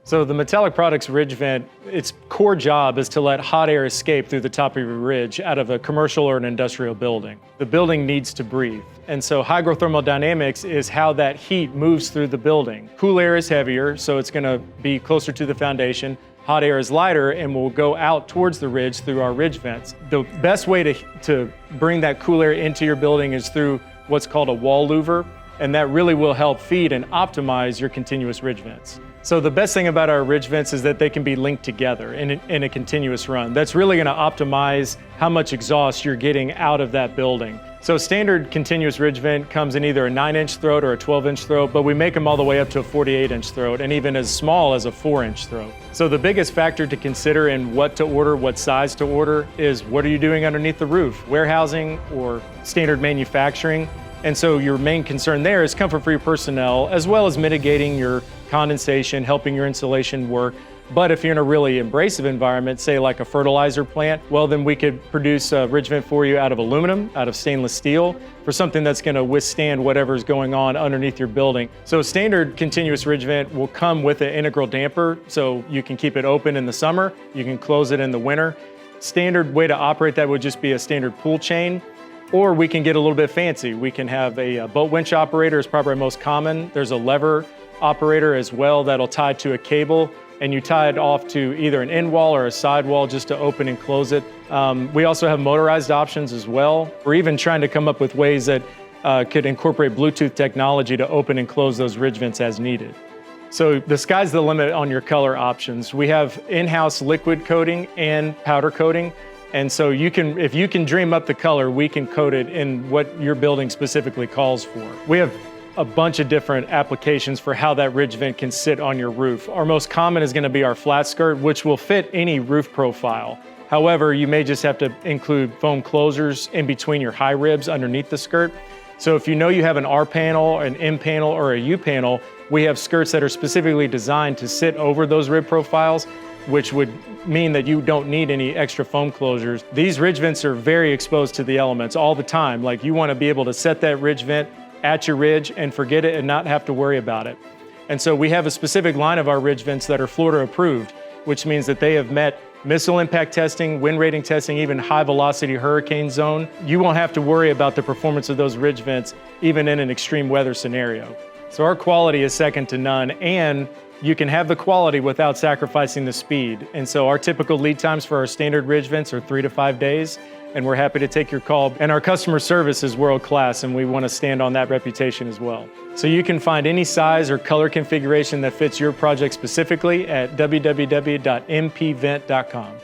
So the metallic products ridge vent, its core job is to let hot air escape through the top of your ridge out of a commercial or an industrial building. The building needs to breathe. And so hygrothermodynamics is how that heat moves through the building. Cool air is heavier, so it's going to be closer to the foundation. Hot air is lighter and will go out towards the ridge through our ridge vents. The best way to bring that cool air into your building is through what's called a wall louver, and that really will help feed and optimize your continuous ridge vents. So the best thing about our ridge vents is that they can be linked together in a continuous run. That's really going to optimize how much exhaust you're getting out of that building. So standard continuous ridge vent comes in either a 9-inch throat or a 12-inch throat, but we make them all the way up to a 48-inch throat and even as small as a 4-inch throat. So the biggest factor to consider in what to order, what size to order, is what are you doing underneath the roof? Warehousing or standard manufacturing? And so your main concern there is comfort for your personnel, as well as mitigating your condensation, helping your insulation work. But if you're in a really abrasive environment, say like a fertilizer plant, well then we could produce a ridge vent for you out of aluminum, out of stainless steel, for something that's going to withstand whatever's going on underneath your building. So a standard continuous ridge vent will come with an integral damper, so you can keep it open in the summer, you can close it in the winter. Standard way to operate that would just be a standard pull chain. Or we can get a little bit fancy. We can have a boat winch operator is probably most common. There's a lever operator as well that'll tie to a cable, and you tie it off to either an end wall or a side wall just to open and close it. We also have motorized options as well. We're even trying to come up with ways that could incorporate Bluetooth technology to open and close those ridge vents as needed. So the sky's the limit on your color options. We have in-house liquid coating and powder coating. And so if you can dream up the color, we can coat it in what your building specifically calls for. We have a bunch of different applications for how that ridge vent can sit on your roof. Our most common is going to be our flat skirt, which will fit any roof profile. However, you may just have to include foam closures in between your high ribs underneath the skirt. So if you know you have an R panel, an M panel, or a U panel, we have skirts that are specifically designed to sit over those rib profiles, which would mean that you don't need any extra foam closures. These ridge vents are very exposed to the elements all the time. Like you want to be able to set that ridge vent at your ridge and forget it and not have to worry about it. And so we have a specific line of our ridge vents that are Florida approved, which means that they have met missile impact testing, wind rating testing, even high velocity hurricane zone. You won't have to worry about the performance of those ridge vents even in an extreme weather scenario. So our quality is second to none, and you can have the quality without sacrificing the speed. And so our typical lead times for our standard ridge vents are 3 to 5 days, and we're happy to take your call. And our customer service is world class, and we want to stand on that reputation as well. So you can find any size or color configuration that fits your project specifically at www.mpvent.com.